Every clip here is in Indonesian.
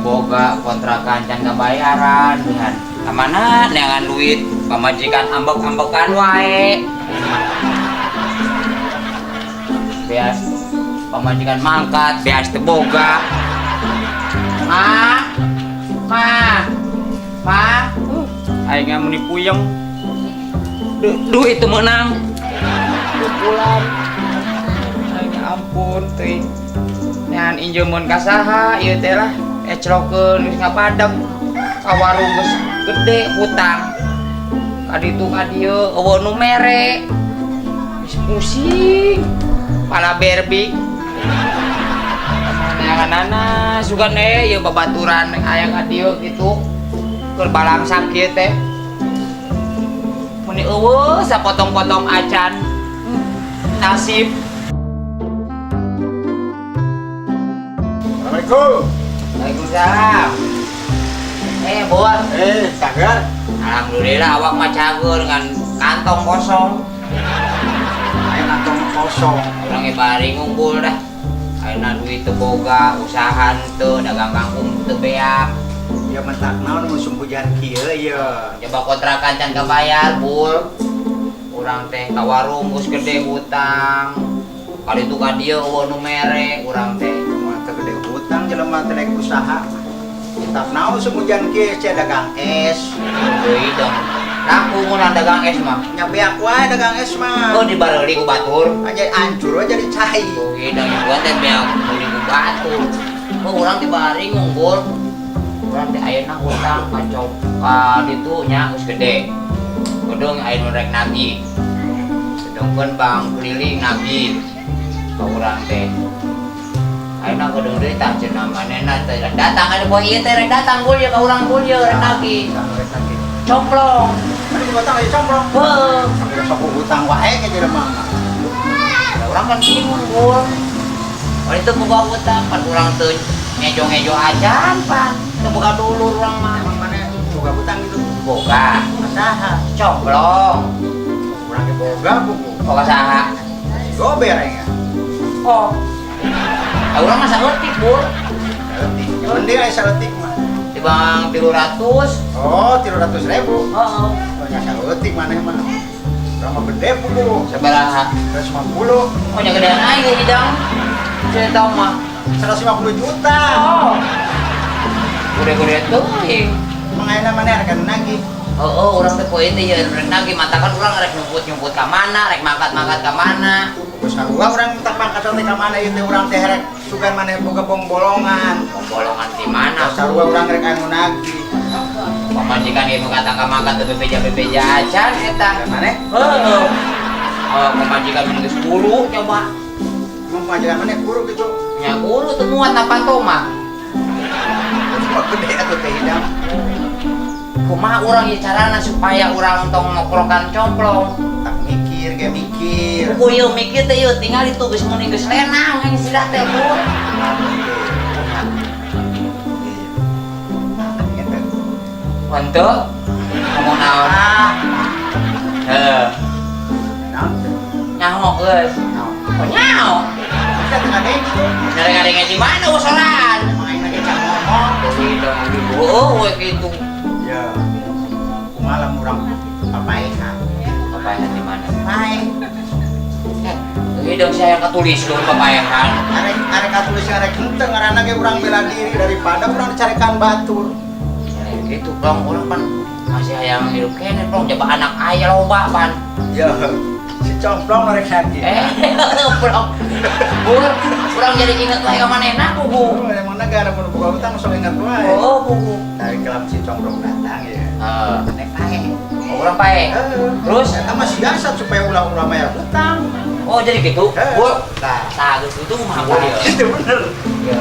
boga kontrakan can kebayaran dengan amanah neangan duit pamajikan ambek-ambekan wae. Bias pamajikan mangkat bias teu boga. Ma. Aing meni puyeng. Duit itu menang. Pulang. Aing ampun teuing. Nean injemun ka saha ieu teh lah eclokeun geus ngapadeg. Ka warung geus gede hutang. Ka ditu ka dieu eueuh nu mere. Geus pusing. Pala berbik. Neanganana sugan ieu babaturan aya ka dieu kitu. Keur balang sakit teh. Muni eueuh sapotong-potong acan. Nasib. Assalamualaikum. Waalaikumsalam. Bos. Cager. Alhamdulillah awak mah cager dengan kantong kosong. Ayo kantong kosong. Urang bari ngumpul dah. Ayeuna duit teu boga, usaha teu, dagang kangkung teu beak. Ya mentak naon mun sumpujan kieu ya. Coba kontrakan can kabayar, Bul. Urang teh ka warung geus gede hutang. Kali itu ka dieu eueuh nu mere urang teh. Mah teu gede hutang jelema teh rek usaha. Tak naon sumpujan kieu cia dagang es. Deui dong. Laku mun dagang es mah. Nya beak wae dagang es mah. Oh dibareuli ku batur. Aja hancur aja dicai. Oh iya dong gua teh beak beli ku batur. Oh urang dibari ngumpul. Urang teh ayeuna hutang kacau ka ditu nya geus gede. Gedung ayeuna rek nagih. Sedengkeun bang keliling nagih. Ka urang teh. Ayeuna gedung deui tah cenah manehna teh datang anu poe ieu teh rek datang gul ya ka urang gul ya rek nagih. Complong. Anu hutang aja comprong. Heuh. Sampai sok hutang wae ke jelema. Urang kan bingung gul. Kalau itu boga hutang pan urang teu ngejo-ngejo acan pan. Teu boga dulur urang mah. Emang mana boga hutang gitu? Boga. Saha? Complong. Urang ge boga buku. Boga saha? Gober ya. Oh. Urang mah saeutik, Bul. Saeutik. Mending aya saeutik mah. Tibang 300. Oh, 300.000. Heeh. Oh, nya saeutik maneh mah. Urang mah gede buku. Sabaraha? 150. Oh nya gedean aing ge hidang. Saya tahu mah. 150 juta. Oh. Gede-gede teuing. Mengaina maneh harga nagih. Oh, urang teh poe teh ya rek nagih matakan urang rek nyumput-nyumput ka mana, rek mangkat-mangkat ka mana. Geus sarua urang minta pangkat teh ka mana ieu teh urang teh rek sugan maneh boga bolongan. Bolongan di mana? Sarua urang rek anu nagih. Pamajikan ieu kata ka mangkat teu bebeja-bebeja acan eta. Maneh? Heuh. Oh, pamajikan geus guru coba. Mun pajangan maneh guru gitu. Nya guru teu muat napan toma. Cuma gede atuh teh hidang. Kumaha urang ieu carana supaya urang tong ngokrokan complong? Tak mikir, ge mikir. Ku ieu mikir teh ieu tinggal itu geus muni geus lenang yang sidah teh Bul. Henteu ngomong naon? Heuh. Nyaho geus. Oh nyaho. Kita tengah deh. Ngadeng-ngadeng di mana usolan? Main lagi cak ngomong. Deui dong ibu. We kitu. Ya. Kumalam urang papaehan. Papaehan di mana? Pae. Deui dong saya katulis dong papaehan. Arek katulis arek henteu ngaranna ge urang bela diri daripada urang dicarekan batur. Gitu dong, urang pan masih hayang hidup kene dong, coba anak aya loba pan. Ya. Si complong narek sakit. Urang. Bur, urang jadi inget wae ka manehna kubu. Oh, emang negara mun buka hutang sok ingat wae. Oh, kubu. Dari kelam si complong datang ya. Nek pae. Oh, urang pae. Terus eta masih biasa supaya ulah-ulah bayar hutang. oh jadi gitu. Bur. Nah, Tah geus itu mah bur ya. itu bener. Ya.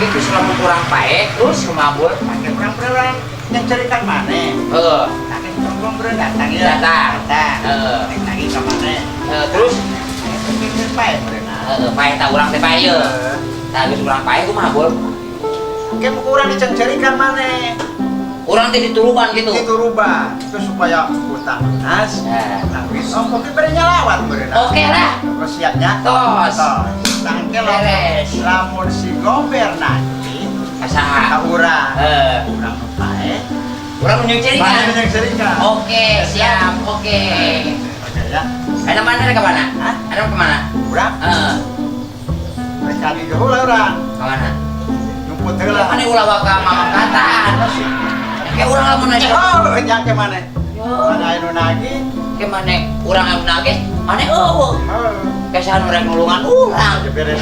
Gitu selama kurang pae, terus kumaha bur? Pakai perang-perang yang carikan mana? Heeh. Pakai complong bener datang ya. Datang. Datang. Heeh. Nek lagi ke mana? Terus Pikir pae mereka. pae tah urang teh pae ye. Tah geus urang pae kumaha bur? Oke, kurang dicarikan mana? Urang teh dituruban gitu. Itu rubah, itu supaya hutang lunas. Nah. Tapi kopi berenya lawat berenang. Oke lah. Terus siapnya Tos. Tangke Beres. lamun si gober nanti Kasaha. urang. Eh, Urang nu pae. urang menyang ciri Pae kan? menyang cerita. Oke, siap. Oke. Oke ya. Ada mana ada ke mana? Hah? Ada ke mana? Urang mereka di heula urang. Ke mana? Jumput Ya heula. kan ulah baka mamangkatan. Kayak urang lamun aja. Oh, yang ke mana? Yo, Mana anu nagi? ke mana? Urang anu nage, mana eueuh. Oh, Kesan urang nulungan urang. ya beres.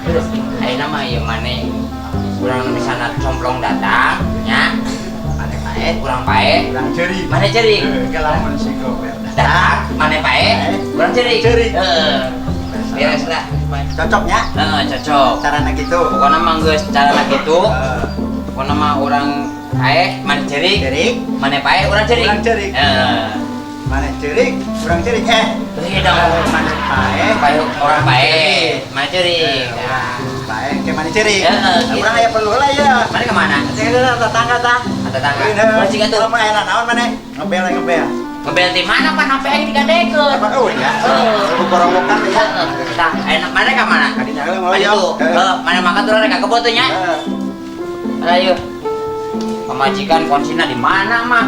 Terus ayeuna mah ieu maneh urang misalna complong datang nya. Maneh pae, urang pae. Urang cerik. Maneh cerik. Kelamun si gober. Datang, maneh pae, urang cerik. Cerik. Heeh. Beres lah. Cocoknya? Heeh, cocok. Carana gitu. Pokoknya mah geus carana kitu. Eh, Pokoknya mah urang pae, maneh cerik. cerik. Maneh pae, urang cerik. Urang cerik. Heeh. Mana cerik? Urang cerik. Iya dong. Mana pae? Pae orang pae, maneh cerik. Pae ke mana cerik? Heeh, gitu. Urang aya perlu lah ya. Mana kemana? Cek tetangga tah. Ada tangga. Ini Mana juga tuh? mah enak naon mana? Ngebel. Ngebel di mana pan sampai aing digadekeun. Apa oh ya? Heeh. Gorowokan ya. Tah, enak mana ka mana? Kadinya heula Mana ngoyo. tuh? Mana makan turun ka kebo tuh nya? Ayo. Pemajikan konsina di mana mah?